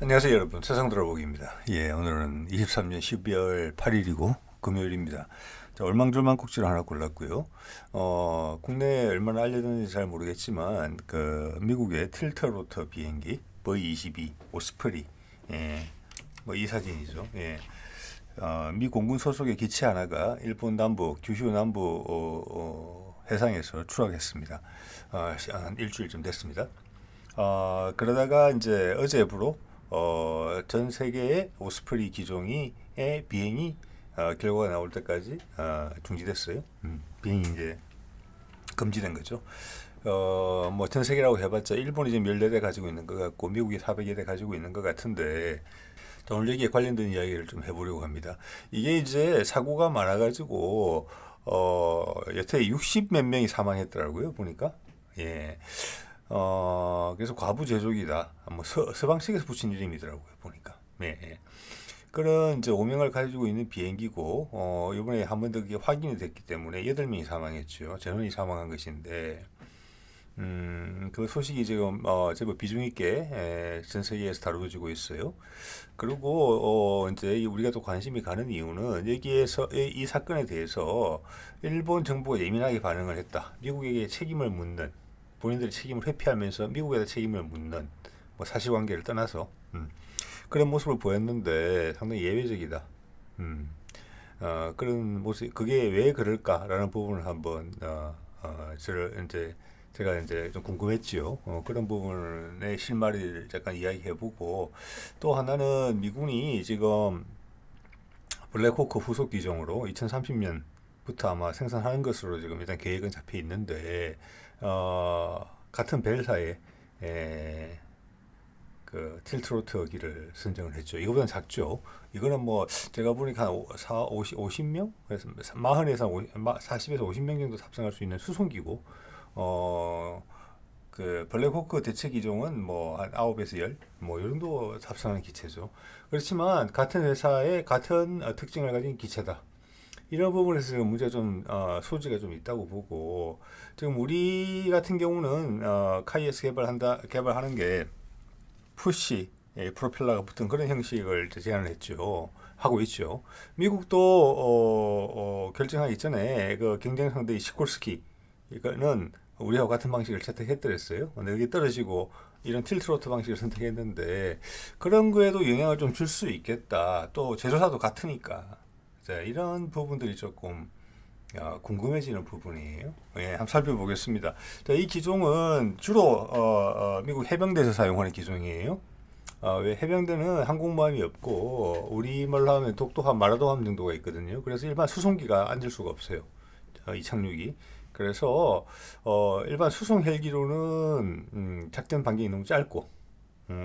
안녕하세요 여러분, 세상 돌아보기입니다. 오늘은 23년 12월 8일이고 금요일입니다. 자, 얼망졸망 꼭지를 하나 골랐고요. 국내에 얼마나 알려졌는지 잘 모르겠지만 미국의 틸트로터 비행기 V-22 오스프리, 뭐 이 사진이죠. 미 공군 소속의 기체 하나가 일본 남부 규슈 남부 해상에서 추락했습니다. 한 일주일쯤 됐습니다. 그러다가 이제 어제부로 전 세계의 오스프리 기종의 비행이 결과가 나올 때까지 중지됐어요. 비행이 이제 금지된 거죠. 뭐 전 세계라고 해봤자 일본이 지금 14대 가지고 있는 것 같고 미국이 400여 대 가지고 있는 것 같은데, 자, 오늘 여기에 관련된 이야기를 좀 해보려고 합니다. 이게 이제 사고가 많아가지고 여태 60 몇 명이 사망했더라고요, 보니까. 예. 그래서 과부제족이다. 뭐 서방식에서 붙인 이름이더라고요, 보니까. 네. 그런 이제 오명을 가지고 있는 비행기고, 이번에 한 번 더 그게 확인이 됐기 때문에 8명이 사망했죠. 전원이 사망한 것인데, 그 소식이 지금 제법 비중 있게 전 세계에서 다루어지고 있어요. 그리고 이제 우리가 또 관심이 가는 이유는 여기에서 이 사건에 대해서 일본 정부가 예민하게 반응을 했다. 미국에게 책임을 묻는, 본인들의 책임을 회피하면서 미국에다 책임을 묻는, 뭐 사실관계를 떠나서 그런 모습을 보였는데 상당히 예외적이다. 그런 모습, 그게 왜 그럴까라는 부분을 한번 제가 이제 좀 궁금했지요. 그런 부분의 실마리를 잠깐 이야기해보고, 또 하나는 미군이 지금 블랙호크 후속 기종으로 2030년부터 아마 생산하는 것으로 지금 일단 계획은 잡혀 있는데, 같은 벨사에 그 틸트로트기를 선정을 했죠. 이거보다는 작죠. 이거는 뭐 제가 보니까 한 50명? 그래서 40에서 50명 정도 탑승할 수 있는 수송기고, 그 블랙호크 대체 기종은 뭐 한 9에서 10, 뭐 이 정도 탑승하는 기체죠. 그렇지만 같은 회사의 같은 특징을 가진 기체다. 이런 부분에서 지금 문제가 좀 소지가 좀 있다고 보고, 지금 우리 같은 경우는 카이에스 개발하는 게 푸시 프로펠러가 붙은 그런 형식을 이제 제안을 했죠. 하고 있죠. 미국도 결정하기 전에 그 경쟁 상대의 시콜스키 이거는 우리하고 같은 방식을 채택했더랬어요. 근데 여기 떨어지고 이런 틸트로트 방식을 선택했는데, 그런 거에도 영향을 좀 줄 수 있겠다. 또 제조사도 같으니까. 자, 이런 부분들이 조금 궁금해지는 부분이에요. 한번 살펴보겠습니다. 자, 이 기종은 주로 미국 해병대에서 사용하는 기종이에요. 왜 해병대는 항공모함이 없고 우리말로 하면 독도함, 마라도함 정도가 있거든요. 그래서 일반 수송기가 앉을 수가 없어요. 이착륙이. 그래서 일반 수송 헬기로는 작전 반경이 너무 짧고,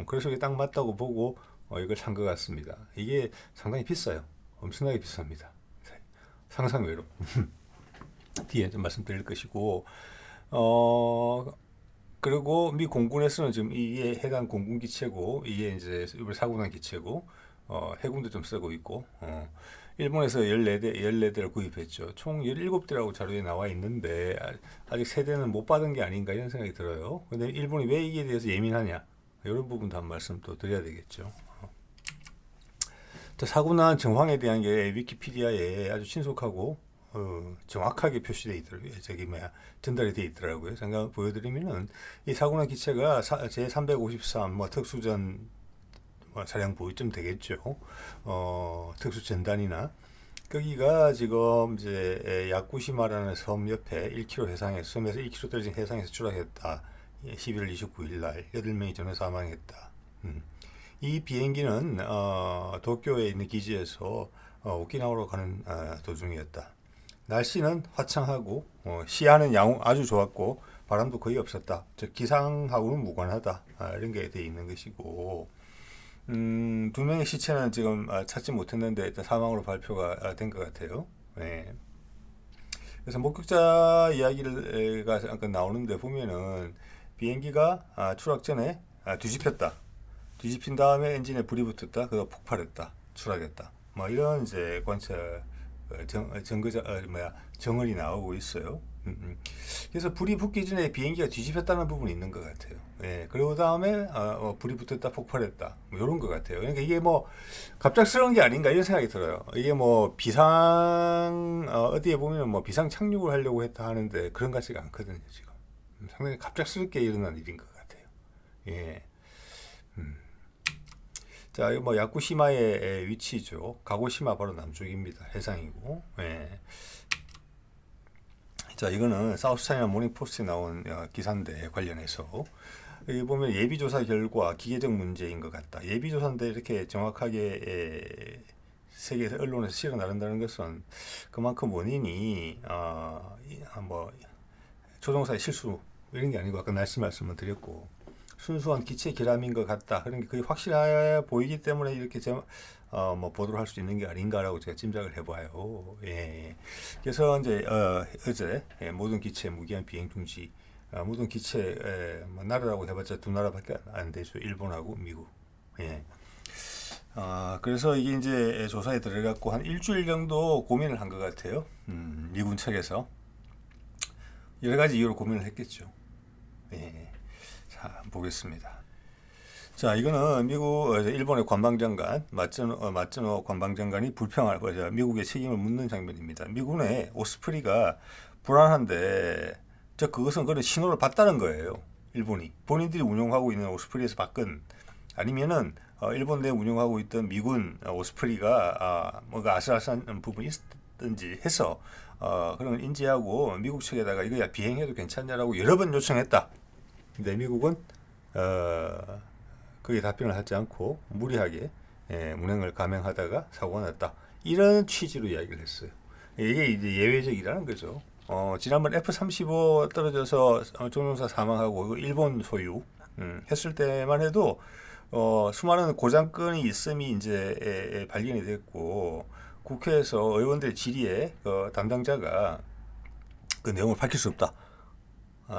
그래서 이게 딱 맞다고 보고 이걸 산 것 같습니다. 이게 상당히 비싸요. 엄청나게 비쌉니다. 상상외로. 뒤에 좀 말씀드릴 것이고, 그리고 미 공군에서는 지금 이게 해당 공군 기체고, 이게 이제 이번 사고 난 기체고, 해군도 좀 쓰고 있고, 일본에서 14대를 구입했죠. 총 17대라고 자료에 나와 있는데, 아직 세대는 못 받은 게 아닌가 이런 생각이 들어요. 근데 일본이 왜 이게 대해서 예민하냐? 이런 부분도 한 말씀 또 드려야 되겠죠. 사고 난 정황에 대한 게 위키피디아에 아주 신속하고 정확하게 표시되어 있더라고요. 전달이 되어 있더라고요. 잠깐 보여드리면은, 이 사고 난 기체가 제353 뭐 특수전 사령부쯤 되겠죠. 특수전단이나 거기가 지금 이제 야쿠시마라는 섬 옆에 1km 해상에서, 섬에서 1km 떨어진 해상에서 추락했다. 11월 29일 날 8명이 전원 사망했다. 이 비행기는 도쿄에 있는 기지에서 오키나와로 가는 도중이었다. 날씨는 화창하고 시야는 아주 좋았고 바람도 거의 없었다. 즉 기상하고는 무관하다. 이런 게 되어 있는 것이고, 2명의 시체는 지금 찾지 못했는데 일단 사망으로 발표가 된 것 같아요. 네. 그래서 목격자 이야기가 잠깐 나오는데 보면은, 비행기가 추락 전에 뒤집혔다. 뒤집힌 다음에 엔진에 불이 붙었다. 그래서 폭발했다. 추락했다. 뭐 이런 이제 관찰 정거자 정언이 나오고 있어요. 그래서 불이 붙기 전에 비행기가 뒤집혔다는 부분이 있는 것 같아요. 예, 그리고 다음에 불이 붙었다 폭발했다 뭐 이런 것 같아요. 그러니까 이게 뭐 갑작스러운 게 아닌가 이런 생각이 들어요. 이게 뭐 비상 어디에 보면 뭐 비상 착륙을 하려고 했다 하는데 그런 것 같지가 않거든요. 지금 상당히 갑작스럽게 일어난 일인 것 같아요. 예. 자, 이거 뭐 야쿠시마의 위치죠. 가고시마 바로 남쪽입니다. 해상이고. 예. 자, 이거는 사우스차이나 모닝포스트에 나온 기사인데 관련해서 여기 보면 예비조사 결과 기계적 문제인 것 같다. 예비조사인데 이렇게 정확하게 세계 언론에서 실어 나른다는 것은 그만큼 원인이 뭐 조종사의 실수 이런 게 아니고 아까 말씀을 드렸고 순수한 기체 결함인 것 같다. 그런 게 거의 확실해 보이기 때문에 이렇게 뭐 보도를 할 수 있는 게 아닌가라고 제가 짐작을 해봐요. 예. 그래서 이제 어제 모든 기체 무기한 비행 중지, 모든 기체 뭐 나라라고 해봤자 두 나라밖에 안 되죠. 일본하고 미국. 예. 그래서 이게 이제 조사에 들어갔고 한 일주일 정도 고민을 한 것 같아요. 미군 측에서 여러 가지 이유로 고민을 했겠죠. 예. 자, 보겠습니다. 자, 이거는 일본의 관방장관, 마츠노 관방장관이 미국의 책임을 묻는 장면입니다. 미군의 오스프리가 불안한데, 그것은 그런 신호를 봤다는 거예요. 일본이. 본인들이 운용하고 있는 오스프리에서 받건, 아니면은, 일본 내 운용하고 있던 미군 오스프리가, 뭔가 아슬아슬한 부분이 있든지 해서, 그런 걸 인지하고 미국 측에다가 이거 비행해도 괜찮냐라고 여러 번 요청했다. 근데 미국은 그게 답변을 하지 않고 무리하게 운행을 감행하다가 사고가 났다. 이런 취지로 이야기를 했어요. 이게 이제 예외적이라는 거죠. 지난번 F-35 떨어져서 조종사 사망하고 일본 소유 했을 때만 해도 수많은 고장건이 있음이 이제 발견이 됐고 국회에서 의원들의 질의에 담당자가 그 내용을 밝힐 수 없다.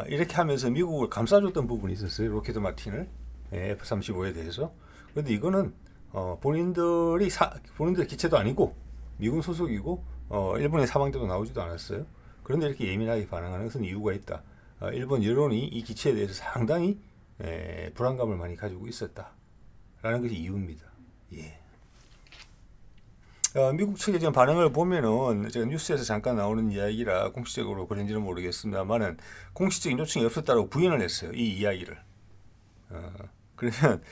이렇게 하면서 미국을 감싸줬던 부분이 있었어요. 로켓 마틴을 F-35에 대해서. 그런데 이거는 본인들의 기체도 아니고 미군 소속이고 일본의 사망자도 나오지도 않았어요. 그런데 이렇게 예민하게 반응하는 것은 이유가 있다. 일본 여론이 이 기체에 대해서 상당히 불안감을 많이 가지고 있었다라는 것이 이유입니다. 예. 미국 측의 지금 반응을 보면은 제가 뉴스에서 잠깐 나오는 이야기라 공식적으로 그런지는 모르겠습니다만은 공식적인 요청이 없었다고 부인을 했어요. 이 이야기를. 그러면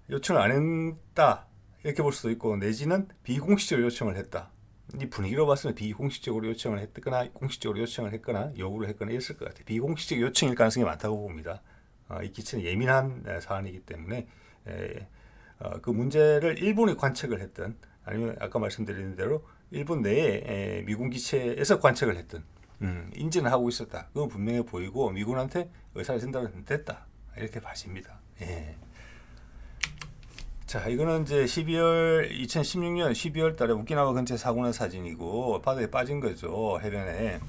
요청을 안 했다 이렇게 볼 수도 있고 내지는 비공식적으로 요청을 했다. 이 분위기로 봤을 때 비공식적으로 요청을 했거나 공식적으로 요청을 했거나 요구를 했거나 이랬을 것 같아요. 비공식적 요청일 가능성이 많다고 봅니다. 이 기체는 예민한 사안이기 때문에 그 문제를 일본이 관측을 했던 아니면 아까 말씀드린 대로 일본 내에 미군 기체에서 관측을 했던 인지는 하고 있었다. 그건 분명해 보이고 미군한테 의사를 전달은 됐다. 이렇게 봐집니다. 예. 자, 이거는 이제 2016년 12월 달에 오키나와 근처에 사고 난 사진이고 바다에 빠진 거죠. 해변에.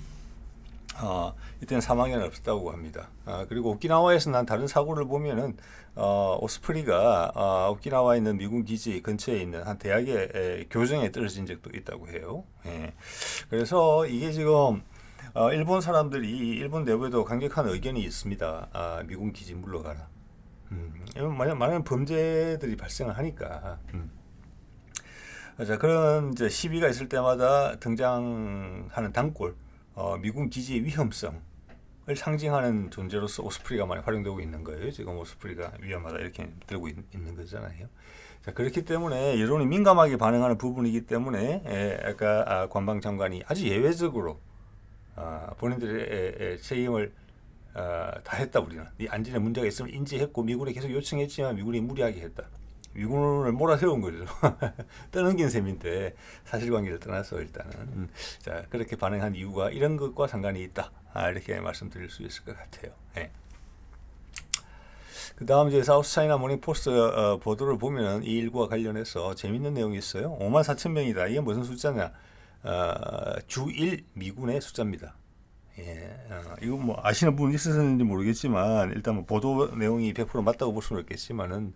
이때는 사망자는 없었다고 합니다. 그리고 오키나와에서 난 다른 사고를 보면은 오스프리가 오키나와에 있는 미군 기지 근처에 있는 한 대학의 교정에 떨어진 적도 있다고 해요. 예. 그래서 이게 지금 일본 사람들이 일본 내부에도 강력한 의견이 있습니다. 미군 기지 물러가라. 많은 범죄들이 발생을 하니까. 자, 그런 이제 시비가 있을 때마다 등장하는 단골. 미군 기지의 위험성을 상징하는 존재로서 오스프리가 많이 활용되고 있는 거예요. 지금 오스프리가 위험하다 이렇게 들고 있는 거잖아요. 자, 그렇기 때문에 여론이 민감하게 반응하는 부분이기 때문에 아까 관방장관이 아주 예외적으로 본인들의 책임을 다 했다. 우리는 이 안전에 문제가 있으면 인지했고 미군에 계속 요청했지만 미군이 무리하게 했다. 미군을 몰아세운 거죠. 떠넘긴 셈인데 사실관계를 떠나서 일단은 자 그렇게 반응한 이유가 이런 것과 상관이 있다. 이렇게 말씀드릴 수 있을 것 같아요. 네. 그 다음 이제 사우스차이나 모닝포스트 보도를 보면 이 일과 관련해서 재밌는 내용이 있어요. 54,000명이다. 이게 무슨 숫자냐? 주1 미군의 숫자입니다. 예, 이거 뭐 아시는 분 있으셨는지 모르겠지만 일단 뭐 보도 내용이 100% 맞다고 볼 수는 없겠지만은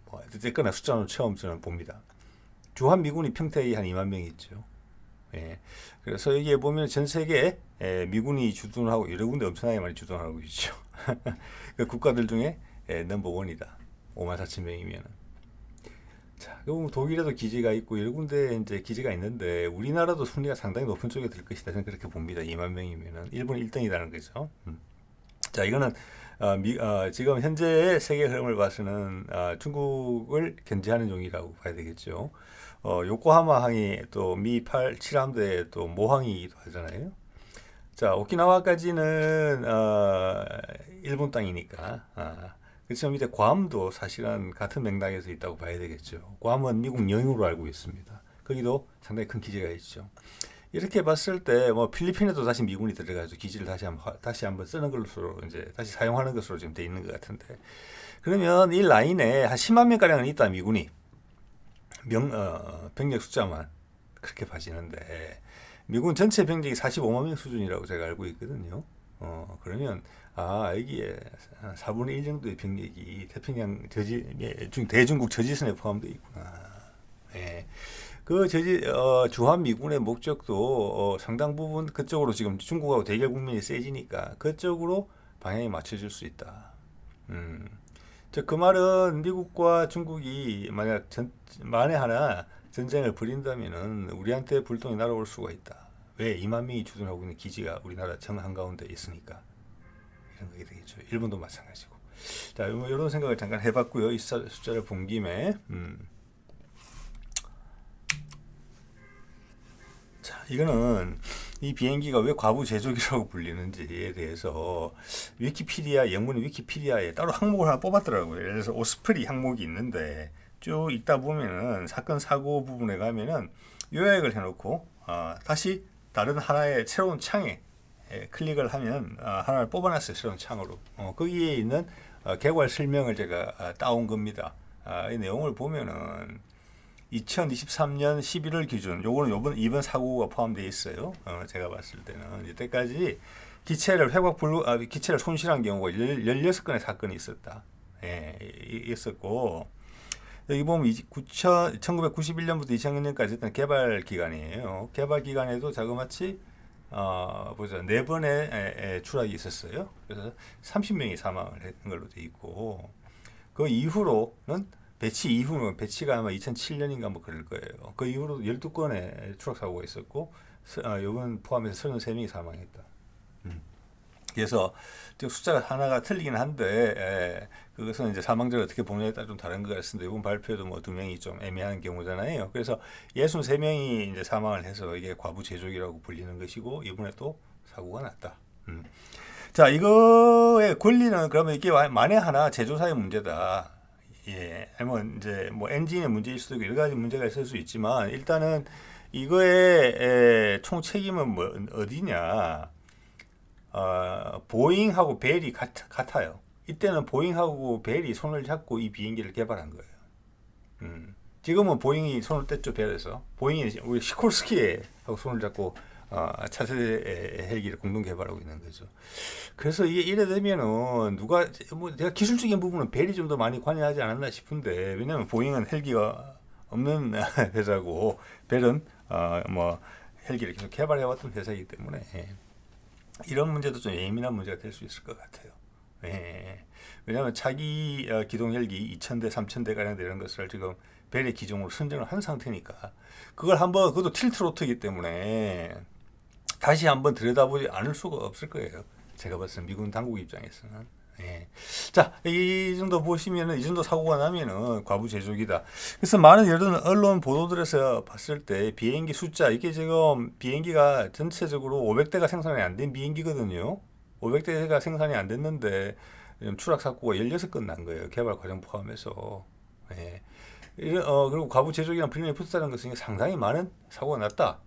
어쨌거나 숫자는 처음 저는 봅니다. 주한 미군이 평택에 한 2만 명이 있죠. 예. 그래서 여기에 보면 전 세계에 미군이 주둔을 하고 여러 군데 엄청나게 많이 주둔하고 있죠. 그 국가들 중에 넘버 원이다. 54,000명이면은. 자, 그럼 독일에도 기지가 있고 여러 군데 이제 기지가 있는데 우리나라도 순위가 상당히 높은 쪽에 들 것이다. 저는 그렇게 봅니다. 2만 명이면은 일본이 1등이라는 거죠. 자, 이거는 지금 현재의 세계 흐름을 봐서는 중국을 견제하는 용이라고 봐야 되겠죠. 요코하마 항이 또 미 7함대의 또 모항이기도 하잖아요. 자, 오키나와까지는 일본 땅이니까. 그렇지만 밑에 괌도 사실은 같은 맥락에서 있다고 봐야 되겠죠. 괌은 미국 영유로 알고 있습니다. 거기도 상당히 큰 기지가 있죠. 이렇게 봤을 때 뭐 필리핀에도 다시 미군이 들어가서 기지를 다시 한번 쓰는 것으로 이제 다시 사용하는 것으로 지금 돼 있는 것 같은데, 그러면 이 라인에 한 10만 명 가량은 있다. 미군이 병력 숫자만 그렇게 봐지는데 미군 전체 병력이 45만 명 수준이라고 제가 알고 있거든요. 그러면 여기에 4분의 1 정도의 병력이 태평양 대중국 저지선에 포함되어 있구나. 예. 그 주한 미군의 목적도 상당 부분 그쪽으로 지금 중국하고 대결 국면이 세지니까 그쪽으로 방향이 맞춰질 수 있다. 그 말은 미국과 중국이 만에 하나 전쟁을 벌인다면은 우리한테 불똥이 날아올 수가 있다. 왜? 2만 명이 주둔하고 있는 기지가 우리나라 정 한가운데 있으니까. 이런 거게 되겠죠. 일본도 마찬가지고. 자, 이런 생각을 잠깐 해봤고요. 이 숫자를 본 김에. 자, 이거는 이 비행기가 왜 과부 제조기라고 불리는지에 대해서 영문 위키피디아에 따로 항목을 하나 뽑았더라고요. 예를 들어서 오스프리 항목이 있는데 쭉 읽다 보면은 사건 사고 부분에 가면은 요약을 해놓고 다시 다른 하나의 새로운 창에 클릭을 하면 하나를 뽑아놨어요. 새로운 창으로. 거기에 있는 개괄 설명을 제가 따온 겁니다. 이 내용을 보면은 2023년 11월 기준, 요거는 이번 사고가 포함되어 있어요. 제가 봤을 때는 이때까지 기체를 손실한 경우가 16건의 사건이 있었다. 있었고, 여기 보면 1991년부터 2000년까지 했던 개발 기간이에요. 개발 기간에도 자그마치 4번의 추락이 있었어요. 그래서 30명이 사망을 했던 걸로 돼 있고, 그 이후로는 배치가 아마 2007년인가 뭐 그럴 거예요. 그 이후로 12건의 추락 사고가 있었고, 이번 포함해서 33명이 사망했다. 그래서 숫자가 하나가 틀리긴 한데, 그것은 이제 사망자를 어떻게 보느냐에 따라 좀 다른 것 같습니다. 이번 발표도 뭐 2명이 좀 애매한 경우잖아요. 그래서 63명이 이제 사망을 해서 이게 과부 제조기라고 불리는 것이고, 이번에 또 사고가 났다. 자, 이거의 권리는 그러면 이게 만에 하나 제조사의 문제다. 아니면 이제 뭐 엔진의 문제일 수도 있고 여러 가지 문제가 있을 수 있지만 일단은 이거의 총 책임은 뭐 어디냐? 보잉하고 벨이 같아요. 이때는 보잉하고 벨이 손을 잡고 이 비행기를 개발한 거예요. 지금은 보잉이 손을 뗐죠. 벨에서 보잉이 우리 시콜스키하고 손을 잡고 차세대 헬기를 공동 개발하고 있는 거죠. 그래서 이래 되면은 내가 기술적인 부분은 벨이 좀 더 많이 관여하지 않았나 싶은데, 왜냐면 보잉은 헬기가 없는 회사고 벨은 뭐 헬기를 계속 개발해왔던 회사이기 때문에 이런 문제도 좀 예민한 문제가 될 수 있을 것 같아요. 왜냐하면 차기 기동 헬기 2,000대, 3,000대 가량 되는 것을 지금 벨의 기종으로 선정을 한 상태니까 그것도 틸트로트이기 때문에 다시 한번 들여다보지 않을 수가 없을 거예요. 제가 봤을 때 미군 당국 입장에서는. 자, 이 정도 보시면은 이 정도 사고가 나면은 과부 제조기다. 그래서 많은 여러 언론 보도들에서 봤을 때 비행기 숫자, 이게 지금 비행기가 전체적으로 500대가 생산이 안 된 비행기거든요. 500대가 생산이 안 됐는데 추락 사고가 16건 난 거예요. 개발 과정 포함해서. 그리고 과부 제조기랑 불륜에 붙었다는 것은 상당히 많은 사고가 났다.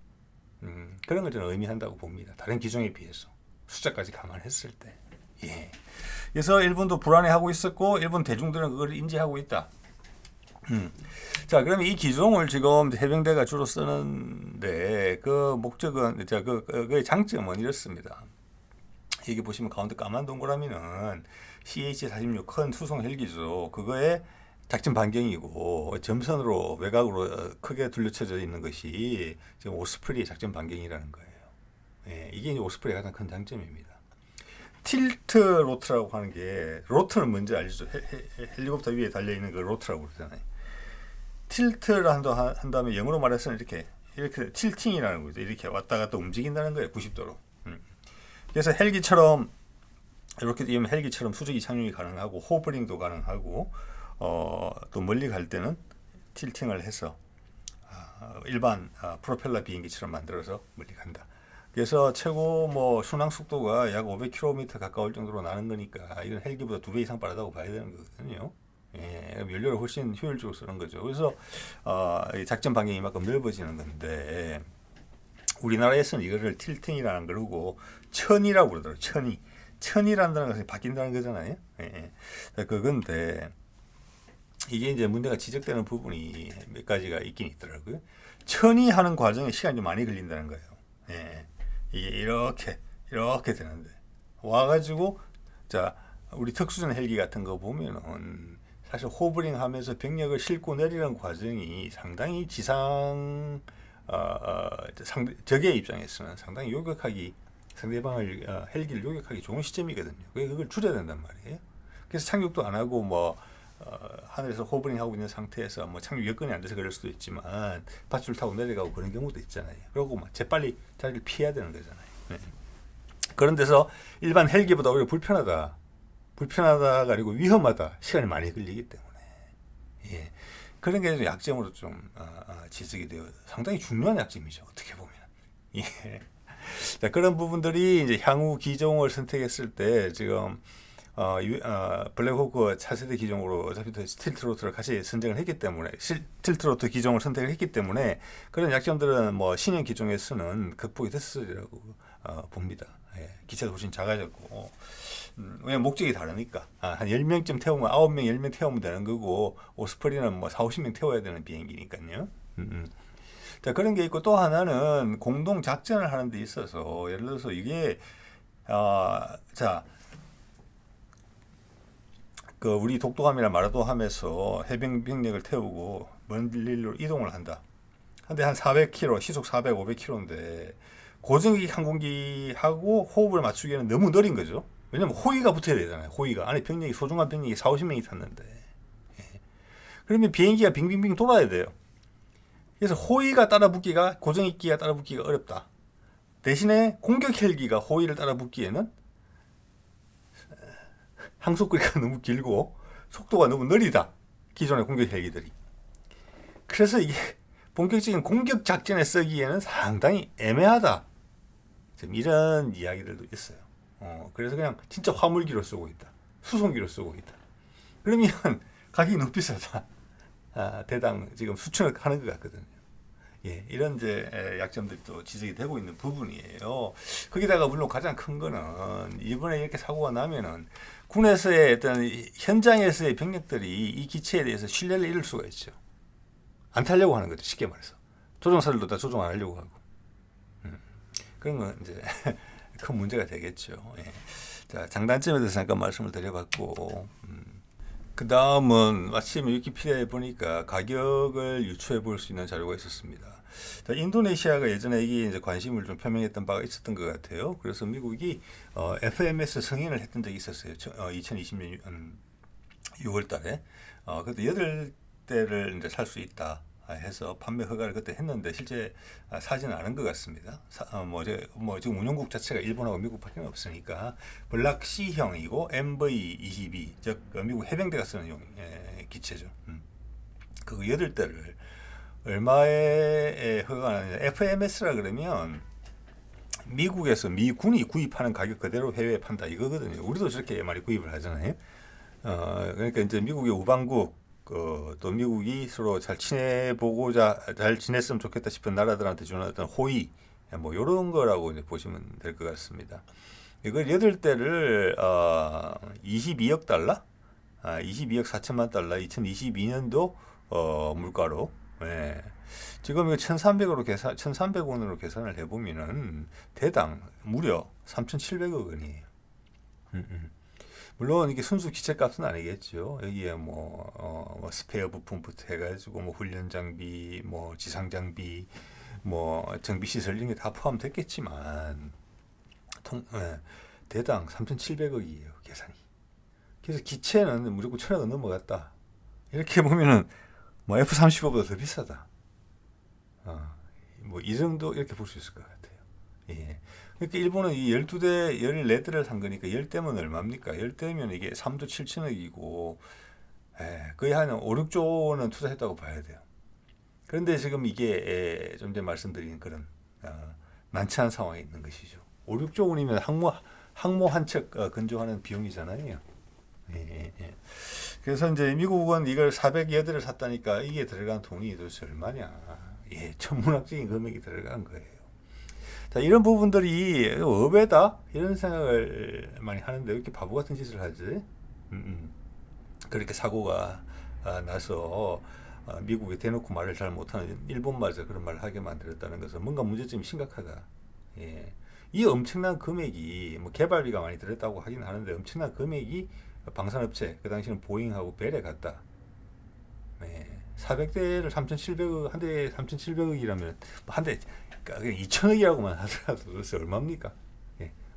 그런 걸 저는 의미한다고 봅니다. 다른 기종에 비해서 숫자까지 감안했을 때. 그래서 일본도 불안해하고 있었고 일본 대중들은 그걸 인지하고 있다. 자, 그러면 이 기종을 지금 해병대가 주로 쓰는데 그 목적은 그 장점은 이렇습니다. 여기 보시면 가운데 까만 동그라미는 CH-46 큰 수송 헬기죠. 그거에 작전 반경이고 점선으로 외곽으로 크게 둘러쳐져 있는 것이 지금 오스프리의 작전 반경이라는 거예요. 예, 이게 이제 오스프리의 가장 큰 장점입니다. 틸트 로트라고 하는 게 로트는 뭔지 알죠? 헬리콥터 위에 달려 있는 그 로트라고 그러잖아요. 틸트를 한 다음에 영어로 말해서는 이렇게 틸팅이라는 거죠. 이렇게 왔다 갔다 움직인다는 거예요. 90도로. 그래서 헬기처럼 이렇게 되면 헬기처럼 수직이 착륙이 가능하고 호버링도 가능하고 또 멀리 갈 때는 틸팅을 해서 일반 프로펠러 비행기처럼 만들어서 멀리 간다. 그래서 최고 뭐 순항 속도가 약 500km 가까울 정도로 나는 거니까 이건 헬기보다 2배 이상 빠르다고 봐야 되는 거거든요. 예, 연료를 훨씬 효율적으로 쓰는 거죠. 그래서 작전 반경이 이만큼 넓어지는 건데 우리나라에서는 이거를 틸팅이라는 그러고 천이라고 그러더라고요. 천이라는 것이 바뀐다는 거잖아요. 예, 예. 그건데 이게 이제 문제가 지적되는 부분이 몇 가지가 있긴 있더라고요. 천이 하는 과정에 시간이 좀 많이 걸린다는 거예요. 예, 이게 이렇게 되는데 와가지고 자 우리 특수전 헬기 같은 거 보면은 사실 호버링 하면서 병력을 싣고 내리는 과정이 상당히 적의 입장에서는 상당히 상대방을 헬기를 요격하기 좋은 시점이거든요. 그걸 줄여야 된단 말이에요. 그래서 착륙도 안 하고 하늘에서 호버링 하고 있는 상태에서 착륙 여건이 안 돼서 그럴 수도 있지만 밧줄 타고 내려가고 그런 경우도 있잖아요. 그러고 재빨리 자리를 피해야 되는 거잖아요. 네. 그런 데서 일반 헬기보다 오히려 불편하다 그리고 위험하다 시간이 많이 걸리기 때문에 예. 그런 게 약점으로 좀 지적이 되어 상당히 중요한 약점이죠. 어떻게 보면 예. 자, 그런 부분들이 이제 향후 기종을 선택했을 때 지금 블랙호크 차세대 기종으로 어차피 틸트로트를 같이 선정을 했기 때문에 틸트로트 기종을 선택을 했기 때문에 그런 약점들은 신형 기종에서는 극복이 됐으리라고 봅니다. 예, 기체도 훨씬 작아졌고 왜냐면 목적이 다르니까 한 10명쯤 태우면 9명, 10명 태우면 되는 거고 오스프리는 4, 50명 태워야 되는 비행기니까요. 자, 그런 게 있고 또 하나는 공동 작전을 하는 데 있어서 예를 들어서 이게 우리 독도함이나 마라도함에서 해병 병력을 태우고 먼 길로 이동을 한다. 근데 한 400km, 시속 400, 500km인데 고정기 항공기하고 호흡을 맞추기에는 너무 느린 거죠. 왜냐면 호위가 붙어야 되잖아요. 호위가 안에 병력이 소중한 병력이 4, 50명이 탔는데 그러면 비행기가 빙빙빙 돌아야 돼요. 그래서 호위가 따라붙기가 고정기가 따라붙기가 어렵다. 대신에 공격 헬기가 호위를 따라붙기에는 항속거리가 너무 길고 속도가 너무 느리다. 기존의 공격 헬기들이. 그래서 이게 본격적인 공격 작전에 쓰기에는 상당히 애매하다. 지금 이런 이야기들도 있어요. 그래서 그냥 진짜 화물기로 쓰고 있다. 수송기로 쓰고 있다. 그러면 가격이 너무 비싸다. 대당 지금 수천억 하는 것 같거든요. 예, 이런 이제 약점들이 또 지적이 되고 있는 부분이에요. 거기다가 물론 가장 큰 거는 이번에 이렇게 사고가 나면은 군에서의 어떤 현장에서의 병력들이 이 기체에 대해서 신뢰를 잃을 수가 있죠. 안 타려고 하는 거죠. 쉽게 말해서. 조종사들도 다 조종 안 하려고 하고. 그런 건 이제 큰 문제가 되겠죠. 예. 자, 장단점에 대해서 잠깐 말씀을 드려봤고, 그 다음은 마침 위키피디아에 보니까 가격을 유추해 볼 수 있는 자료가 있었습니다. 자, 인도네시아가 예전에 이게 이제 관심을 좀 표명했던 바가 있었던 것 같아요. 그래서 미국이 FMS 승인을 했던 적이 있었어요. 2020년 6월 달에. 그때 8대를 이제 살 수 있다 해서 판매 허가를 그때 했는데 실제 사지는 않은 것 같습니다. 지금 운영국 자체가 일본하고 미국밖에 없으니까 블락 C형이고 MV-22 즉 미국 해병대가 쓰는 기체죠. 그 8대를 얼마에 허가가 나느냐. FMS라 그러면 미국에서 미군이 구입하는 가격 그대로 해외에 판다 이거거든요. 우리도 저렇게 많이 구입을 하잖아요. 그러니까 이제 미국의 우방국 또 미국이 서로 잘 지냈으면 좋겠다 싶은 나라들한테 주는 어떤 호의 이런 거라고 이제 보시면 될 것 같습니다. 이걸 8대를 22억 달러, 22억 4천만 달러, 2022년도 물가로 지금 이거 1,300원으로 계산을 해보면은 대당 무려 3,700억 원이에요. 물론 이게 순수 기체값은 아니겠죠. 여기에 뭐 스페어 부품부터 해가지고 뭐 훈련 장비, 뭐 지상 장비, 뭐 정비 시설 이런 게 다 포함됐겠지만 대당 3,700억이에요 계산이. 그래서 기체는 무조건 1,000억 넘어갔다. 이렇게 보면은 뭐 F-35보다 더 비싸다. 뭐 이 정도 이렇게 볼 수 있을 것 같아요. 예. 그러니까 일본은 이 12대, 14대를 산 거니까 10대면 얼마입니까? 10대면 이게 3조 7천억이고 거의 한 5, 6조 원은 투자했다고 봐야 돼요. 그런데 지금 이게 좀 전에 말씀드린 그런 난처한 상황에 있는 것이죠. 5, 6조 원이면 항모 한 척 건조하는 비용이잖아요. 예. 그래서 이제 미국은 이걸 400여대를 샀다니까 이게 들어간 돈이 도대체 얼마냐. 천문학적인 금액이 들어간 거예요. 자, 이런 부분들이 업에다 이런 생각을 많이 하는데 왜 이렇게 바보 같은 짓을 하지? 그렇게 사고가 나서 미국에 대놓고 말을 잘 못하는 일본마저 그런 말을 하게 만들었다는 것은 뭔가 문제점이 심각하다. 이 엄청난 금액이 뭐 개발비가 많이 들었다고 하긴 하는데 엄청난 금액이 방산업체 그 당시는 보잉하고 벨에 갔다. 400대를 3,700억 한 대에 3,700억이라면 한 대 2,000억이라고만 하더라도 도대체 얼마입니까?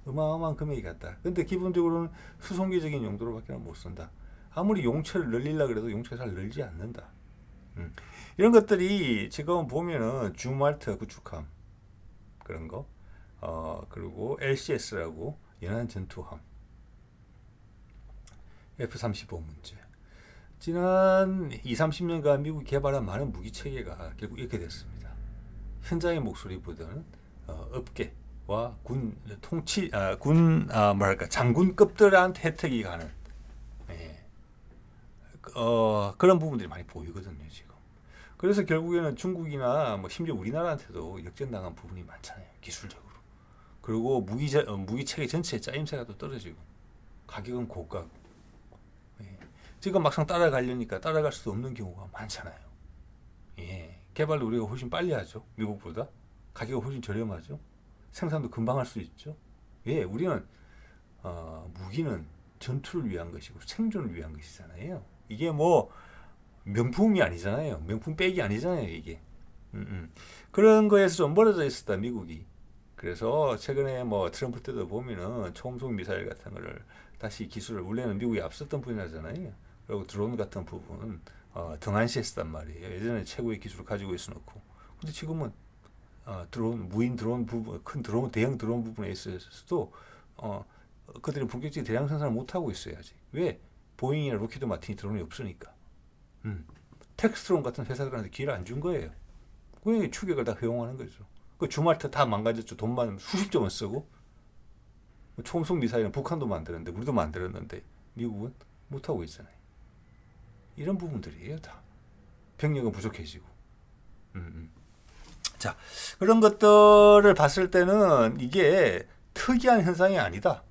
어마어마한 금액이 갔다. 근데 기본적으로는 수송기적인 용도로밖에 못 쓴다. 아무리 용처를 늘리려고 해도 용처가 잘 늘지 않는다. 이런 것들이 지금 보면은 주말트 구축함 그런 거, 그리고 LCS라고 연안 전투함, F-35 문제. 지난 2, 30년간 미국이 개발한 많은 무기 체계가 결국 이렇게 됐습니다. 현장의 목소리보다는 업계와 군 통치 장군급들한테 혜택이 가는 그런 부분들이 많이 보이거든요 지금. 그래서 결국에는 중국이나 뭐 심지어 우리나라한테도 역전당한 부분이 많잖아요 기술적으로. 그리고 무기 체계 전체의 짜임새가 또 떨어지고 가격은 고가고. 지금 막상 따라가려니까 따라갈 수도 없는 경우가 많잖아요. 개발도 우리가 훨씬 빨리 하죠. 미국보다. 가격이 훨씬 저렴하죠. 생산도 금방 할 수 있죠. 우리는 무기는 전투를 위한 것이고 생존을 위한 것이잖아요. 이게 뭐 명품이 아니잖아요. 명품 백이 아니잖아요. 이게. 그런 거에서 좀 멀어져 있었다 미국이. 그래서 최근에 뭐 트럼프 때도 보면은 초음속 미사일 같은 거를 다시 기술을 원래는 미국이 앞섰던 분야잖아요. 그리고 드론 같은 부분은 등한시했단 말이에요. 예전에 최고의 기술을 가지고 있어놓고. 근데 지금은 무인 드론 부분, 큰 드론, 대형 드론 부분에 있어서도 그들이 본격적인 대량 생산을 못 하고 있어요 아직. 왜? 보잉이나 로키드 마틴이 드론이 없으니까. 텍스트론 같은 회사들한테 기회를 안 준 거예요. 그냥 추격을 다 허용하는 거죠. 그 주말트 다 망가졌죠. 돈만 수십조 원 쓰고. 초음속 미사일은 북한도 만드는데 우리도 만들었는데 미국은 못 하고 있잖아요. 이런 부분들이에요 다. 병력은 부족해지고. 자, 그런 것들을 봤을 때는 이게 특이한 현상이 아니다.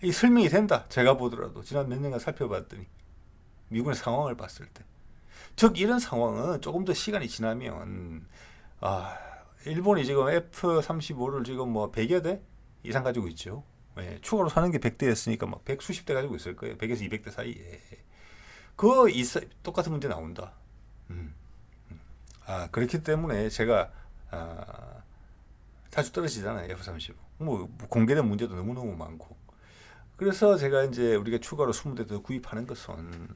이 설명이 된다. 제가 보더라도 지난 몇 년간 살펴봤더니 미국의 상황을 봤을 때. 즉 이런 상황은 조금 더 시간이 지나면 일본이 지금 F-35를 지금 뭐 100여 대 이상 가지고 있죠. 추가로 사는 게 100대였으니까 막 100수십 대 가지고 있을 거예요. 100에서 200대 사이에. 똑같은 문제 나온다. 그렇기 때문에 제가 자주 떨어지잖아요. F-35. 뭐 공개된 문제도 너무너무 많고. 그래서 제가 이제 우리가 추가로 20대 더 구입하는 것은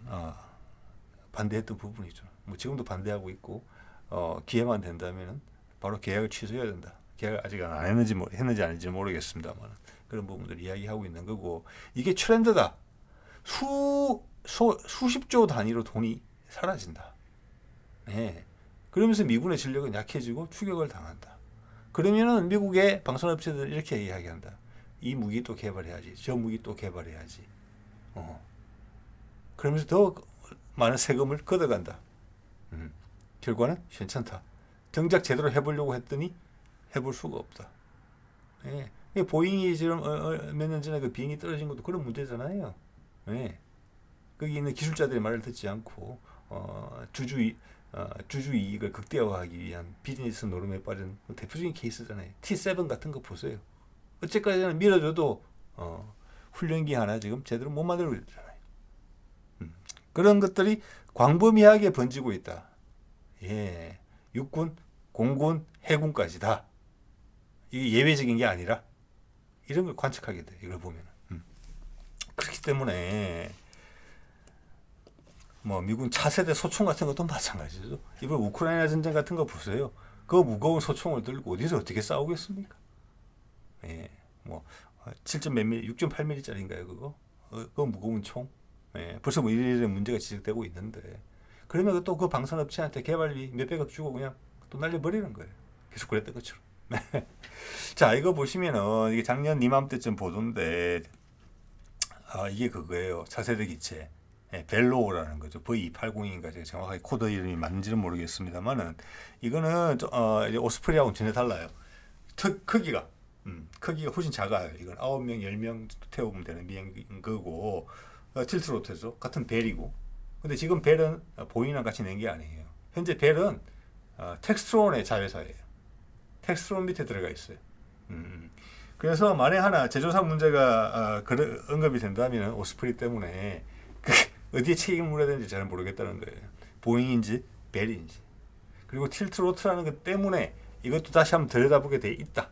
반대했던 부분이죠. 뭐 지금도 반대하고 있고 기회만 된다면 바로 계약을 취소해야 된다. 계약을 아직 안 했는지 했는지 아닌지 모르겠습니다만 그런 부분들 이야기하고 있는 거고 이게 트렌드다. 수십조 단위로 돈이 사라진다. 그러면서 미군의 전력은 약해지고 추격을 당한다. 그러면은 미국의 방산업체들은 이렇게 이야기한다. 이 무기 또 개발해야지. 저 무기 또 개발해야지. 그러면서 더 많은 세금을 걷어간다. 결과는 괜찮다. 정작 제대로 해보려고 했더니 해볼 수가 없다. 보잉이 지금 몇 년 전에 그 비행기 떨어진 것도 그런 문제잖아요. 거기 있는 기술자들의 말을 듣지 않고 주주 이익을 극대화하기 위한 비즈니스 노름에 빠진 대표적인 케이스잖아요. T7 같은 거 보세요. 어째까지는 밀어줘도 훈련기 하나 지금 제대로 못 만들고 있잖아요. 그런 것들이 광범위하게 번지고 있다. 예, 육군, 공군, 해군까지 다. 이게 예외적인 게 아니라 이런 걸 관측하게 돼. 이걸 보면. 그렇기 때문에 뭐 미군 차세대 소총 같은 것도 마찬가지죠. 이번 우크라이나 전쟁 같은 거 보세요. 그 무거운 소총을 들고 어디서 어떻게 싸우겠습니까? 예, 뭐 7점 몇 밀리, 6.8mm짜리인가요 그거? 그거 무거운 총. 예, 벌써 뭐 이런 문제가 지적되고 있는데 그러면 또 그 방산업체한테 개발비 몇백억 주고 그냥 또 날려버리는 거예요. 계속 그랬던 것처럼. 자, 이거 보시면은 이게 작년 이맘때쯤 보던데 이게 그거예요. 차세대 기체. 예, 벨로우라는 거죠. V280인가 제가 정확하게 코드 이름이 맞는지는 모르겠습니다만은 이거는 이제 오스프리하고는 전혀 달라요. 크기가 훨씬 작아요. 이건 9명, 10명 태우면 되는 비행기인 거고 틸트로터죠. 같은 벨이고. 근데 지금 벨은 보이랑 같이 낸 게 아니에요. 현재 벨은 텍스트론의 자회사예요. 텍스트론 밑에 들어가 있어요. 그래서 만에 하나 제조사 문제가 언급이 된다면 오스프리 때문에 어디에 책임을 물어야 되는지 잘 모르겠다는 거예요. 보잉인지 벨인지. 그리고 틸트로트라는 것 때문에 이것도 다시 한번 들여다보게 돼 있다.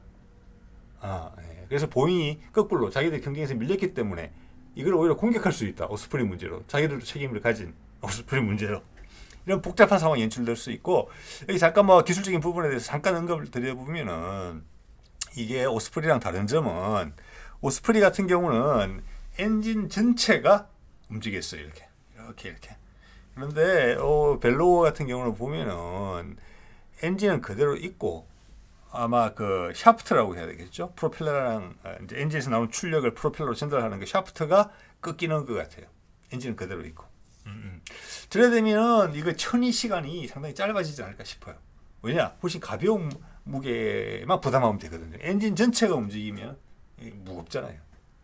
예. 그래서 보잉이 거꾸로 자기들 경쟁에서 밀렸기 때문에 이걸 오히려 공격할 수 있다. 오스프리 문제로. 자기들도 책임을 가진 오스프리 문제로. 이런 복잡한 상황이 연출될 수 있고 여기 잠깐 뭐 기술적인 부분에 대해서 잠깐 언급을 드려보면은 이게 오스프리랑 다른 점은 오스프리 같은 경우는 엔진 전체가 움직였어요. 이렇게. 그런데 벨로우 같은 경우는 보면은 엔진은 그대로 있고 아마 그 샤프트라고 해야 되겠죠. 프로펠러랑 이제 엔진에서 나오는 출력을 프로펠러로 전달하는 그 샤프트가 꺾이는 것 같아요. 엔진은 그대로 있고. 저래 되면은 이거 천이 시간이 상당히 짧아지지 않을까 싶어요. 왜냐? 훨씬 가벼운 무게만 부담하면 되거든요. 엔진 전체가 움직이면 무겁잖아요.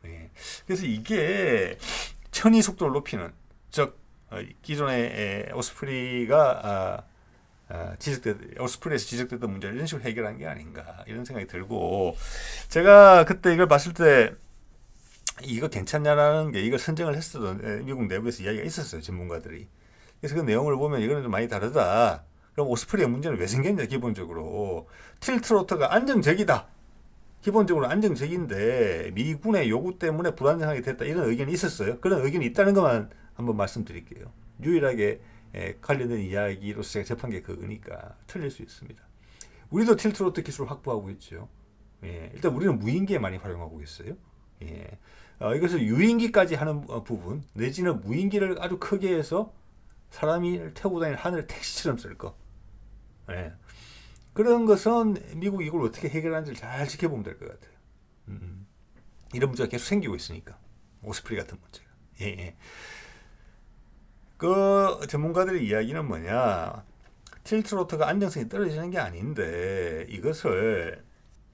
예. 그래서 이게 천이 속도를 높이는 즉 기존의 오스프리가 오스프리에서 지적됐던 문제를 이런 식으로 해결한 게 아닌가 이런 생각이 들고 제가 그때 이걸 봤을 때 이거 괜찮냐라는 게 이걸 선정을 했었던 미국 내부에서 이야기가 있었어요. 전문가들이. 그래서 그 내용을 보면 이거는 좀 많이 다르다. 그럼 오스프리의 문제는 왜 생겼냐 기본적으로 틸트로터가 안정적이다. 기본적으로 안정적인데 미군의 요구 때문에 불안정하게 됐다 이런 의견이 있었어요. 그런 의견이 있다는 것만 한번 말씀드릴게요. 유일하게 관련된 이야기로서 제가 접한 게 그거니까 틀릴 수 있습니다. 우리도 틸트로터 기술을 확보하고 있죠. 예, 일단 우리는 무인기에 많이 활용하고 있어요. 예, 이것을 유인기까지 하는 부분 내지는 무인기를 아주 크게 해서 사람이 태우고 다니는 하늘 택시처럼 쓸 거. 예. 그런 것은 미국이 이걸 어떻게 해결하는지를 잘 지켜보면 될 것 같아요. 이런 문제가 계속 생기고 있으니까 오스프리 같은 문제가. 예. 그 전문가들의 이야기는 뭐냐? 틸트로터가 안정성이 떨어지는 게 아닌데 이것을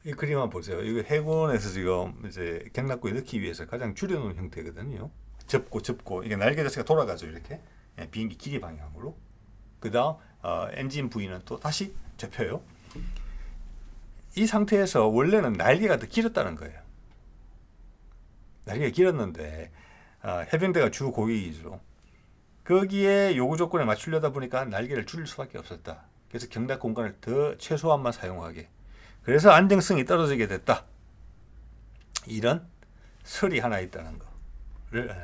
이 그림 한번 보세요. 이거 해군에서 지금 이제 경납고에 넣기 위해서 가장 줄여놓은 형태거든요. 접고 이게 날개 자체가 돌아가죠 이렇게 비행기 길이 방향으로. 그다음 엔진 부위는 또 다시 접혀요. 이 상태에서 원래는 날개가 더 길었다는 거예요. 날개가 길었는데 해병대가 주 고객이죠. 거기에 요구 조건에 맞추려다 보니까 날개를 줄일 수밖에 없었다. 그래서 경납 공간을 더 최소한만 사용하게. 그래서 안정성이 떨어지게 됐다. 이런 설이 하나 있다는 거를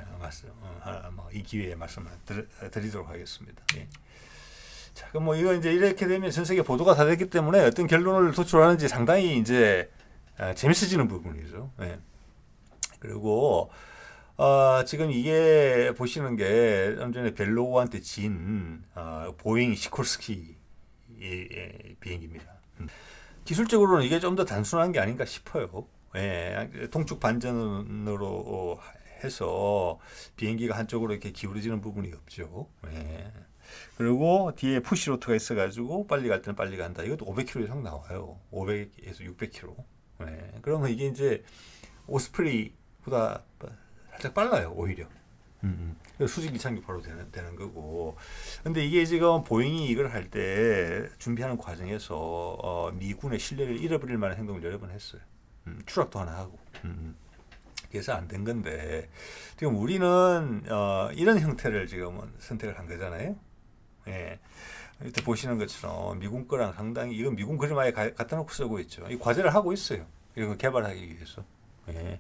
이 기회에 말씀을 드리도록 하겠습니다. 예. 자, 그럼 뭐 이거 이제 이렇게 되면 전 세계 보도가 다 됐기 때문에 어떤 결론을 도출하는지 상당히 이제 재밌어지는 부분이죠. 예. 그리고 지금 이게 보시는 게 좀 전에 벨로우한테 진 보잉 시콜스키 비행기입니다. 기술적으로는 이게 좀 더 단순한 게 아닌가 싶어요. 예, 동축 반전으로 해서 비행기가 한쪽으로 이렇게 기울어지는 부분이 없죠. 예. 그리고 뒤에 푸시로터가 있어가지고 빨리 갈 때는 빨리 간다. 이것도 500km 이상 나와요. 500에서 600km. 예. 그러면 이게 이제 오스프리보다 살짝 빨라요, 오히려. 수직 이착륙 바로 되는 거고. 근데 이게 지금 보잉이 이걸 할 때 준비하는 과정에서 미군의 신뢰를 잃어버릴 만한 행동을 여러 번 했어요. 추락도 하나 하고. 그래서 안 된 건데 지금 우리는 이런 형태를 지금은 선택을 한 거잖아요. 예. 이때 보시는 것처럼 미군 거랑 상당히 이건 미군 그림 아예 갖다 놓고 쓰고 있죠. 이 과제를 하고 있어요. 이런 거 개발하기 위해서. 예.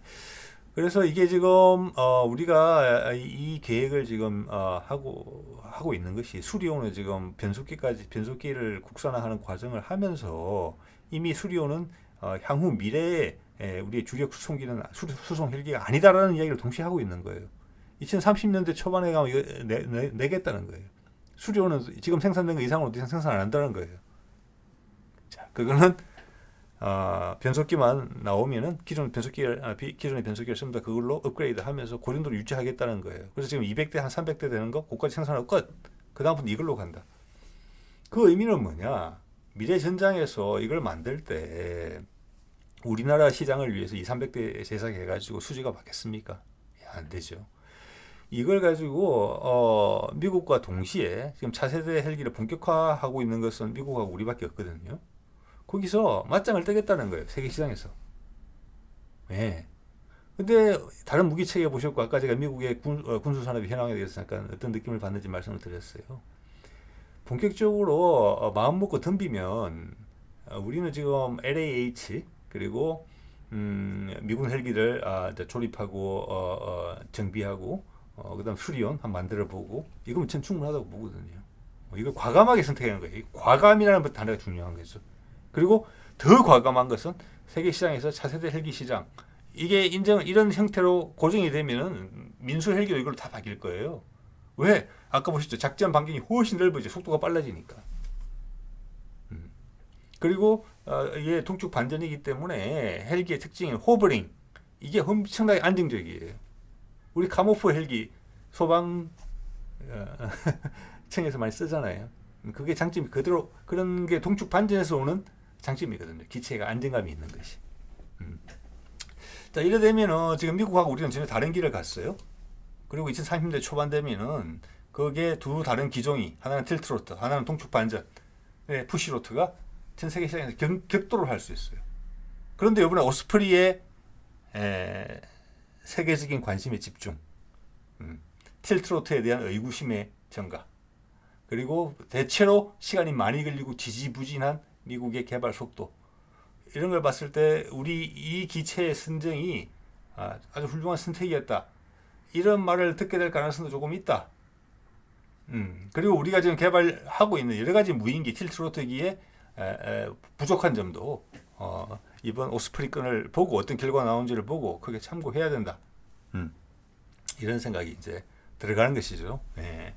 그래서 이게 지금 우리가 이 계획을 지금 하고 있는 것이 수리오는 지금 변속기를 국산화하는 과정을 하면서 이미 수리오는 향후 미래에 우리의 주력 수송기는 수송 헬기가 아니다라는 이야기를 동시에 하고 있는 거예요. 2030년대 초반에 가면 이거 내겠다는 거예요. 수리오는 지금 생산된 거 이상으로 더 이상 생산 안 한다는 거예요. 자, 그거는 변속기만 나오면은 기존의 변속기를 씁니다. 그걸로 업그레이드 하면서 고린도를 유지하겠다는 거예요. 그래서 지금 200대 한 300대 되는 거 그것까지 생산하고 끝. 그 다음부터 이걸로 간다. 그 의미는 뭐냐? 미래 전장에서 이걸 만들 때 우리나라 시장을 위해서 2, 300대 제작해가지고 수지가 받겠습니까? 안 되죠. 이걸 가지고 미국과 동시에 지금 차세대 헬기를 본격화하고 있는 것은 미국하고 우리밖에 없거든요. 거기서 맞짱을 뜨겠다는 거예요. 세계 시장에서. 예. 근데 다른 무기 체계 보셨고 아까 제가 미국의 군수 산업의 현황에 대해서 잠깐 어떤 느낌을 받는지 말씀을 드렸어요. 본격적으로 마음 먹고 덤비면 우리는 지금 LAH 그리고 미군 헬기를 조립하고 정비하고 그다음 수리온 한 만들어 보고 이거면 전 충분하다고 보거든요. 이걸 과감하게 선택하는 거예요. 과감이라는 단어가 중요한 거죠. 그리고 더 과감한 것은 세계 시장에서 차세대 헬기 시장 이게 이런 형태로 고정이 되면은 민수 헬기도 이걸로 다 바뀔 거예요. 왜? 아까 보셨죠? 작전 반경이 훨씬 넓어지죠. 속도가 빨라지니까. 그리고 이게 동축 반전이기 때문에 헬기의 특징인 호버링 이게 엄청나게 안정적이에요. 우리 카모프 헬기 소방 청에서 많이 쓰잖아요. 그게 장점이 그대로 그런 게 동축 반전에서 오는 장점이거든요. 기체가 안정감이 있는 것이. 자, 이래 되면은 지금 미국하고 우리는 전혀 다른 길을 갔어요. 그리고 2030년대 초반 되면은 거기에 두 다른 기종이 하나는 틸트로터, 하나는 동축 반전, 푸시로터가 전 세계 시장에서 격돌을 할 수 있어요. 그런데 이번에 오스프리의 세계적인 관심의 집중, 틸트로터에 대한 의구심의 증가, 그리고 대체로 시간이 많이 걸리고 지지부진한 미국의 개발 속도 이런 걸 봤을 때 우리 이 기체의 선정이 아주 훌륭한 선택이었다. 이런 말을 듣게 될 가능성도 조금 있다. 그리고 우리가 지금 개발하고 있는 여러 가지 무인기 틸트로터기에 부족한 점도 이번 오스프리 건을 보고 어떤 결과가 나온지를 보고 크게 참고해야 된다. 이런 생각이 이제 들어가는 것이죠. 네.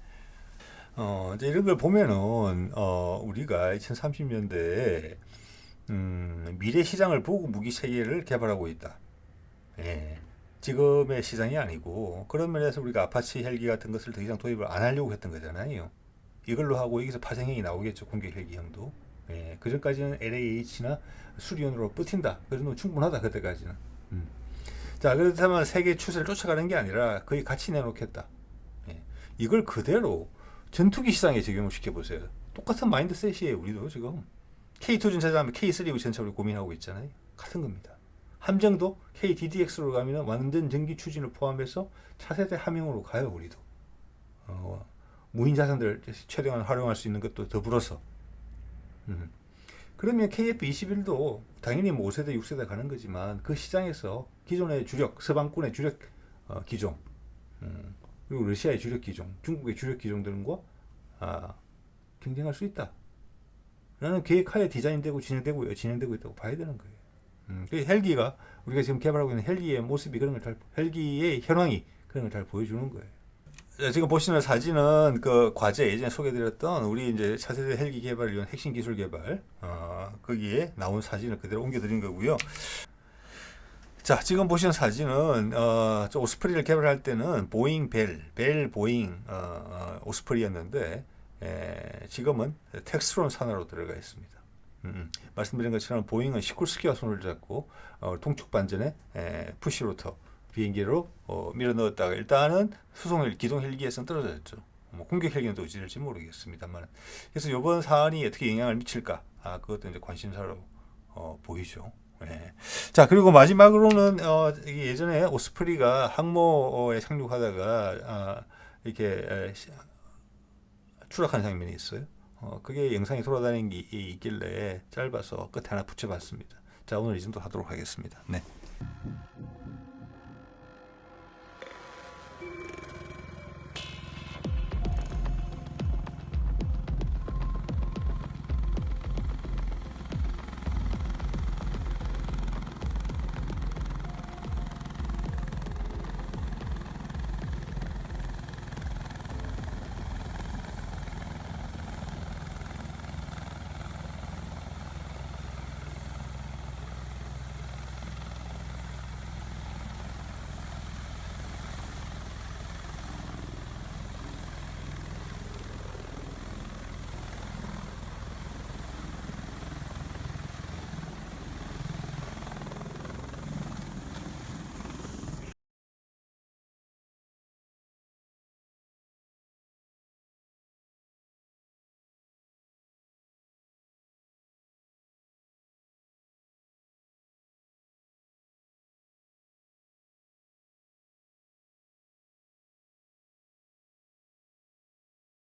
이제 이런 걸 보면은 우리가 2030년대에 미래 시장을 보고 무기 체계를 개발하고 있다. 예. 지금의 시장이 아니고 그런 면에서 우리가 아파치 헬기 같은 것을 더 이상 도입을 안 하려고 했던 거잖아요. 이걸로 하고 여기서 파생형이 나오겠죠. 공격 헬기형도. 예. 그 전까지는 LAH나 수리온으로 버틴다. 그래도 충분하다. 그때까지는. 자, 그렇다면 세계 추세를 쫓아가는 게 아니라 거의 같이 내놓겠다. 예. 이걸 그대로 전투기 시장에 적용을 시켜보세요. 똑같은 마인드셋이에요. 우리도 지금. K2 전차하면 K3 전차 우리 고민하고 있잖아요. 같은 겁니다. 함정도 KDDX로 가면 완전 전기 추진을 포함해서 차세대 함용으로 가요. 우리도. 무인 자산들 최대한 활용할 수 있는 것도 더불어서. 그러면 KF-21도 당연히 뭐 5세대, 6세대 가는 거지만 그 시장에서 기존의 주력, 서방권의 주력 기종, 그리고 러시아의 주력 기종, 중국의 주력 기종들과 경쟁할 수 있다. 라는 계획하에 디자인되고 진행되고 있다고 봐야 되는 거예요. 그 헬기가 우리가 지금 개발하고 있는 헬기의 모습이 그런 걸 헬기의 현황이 그런 걸 잘 보여주는 거예요. 자, 지금 보시는 사진은 그 과제 예전에 소개드렸던 우리 이제 차세대 헬기 개발을 위한 핵심 기술 개발 거기에 나온 사진을 그대로 옮겨드린 거고요. 자, 지금 보시는 사진은 저 오스프리를 개발할 때는 보잉 벨 보잉 오스프리였는데 지금은 텍스트론 산하로 들어가 있습니다. 말씀드린 것처럼 보잉은 시쿨스키와 손을 잡고 동축 반전에 푸시로터 비행기로 밀어 넣었다가 일단은 기동 헬기에서는 떨어졌죠. 뭐 공격 헬기는 또 어찌될지 모르겠습니다만. 그래서 이번 사안이 어떻게 영향을 미칠까? 그것도 이제 관심사로 보이죠. 예. 자, 그리고 마지막으로는 이게 예전에 오스프리가 항모에 착륙하다가 이렇게 추락한 장면이 있어요. 그게 영상이 돌아다니는 게 있길래 짧아서 끝에 하나 붙여봤습니다. 자, 오늘 이 정도 하도록 하겠습니다. 네.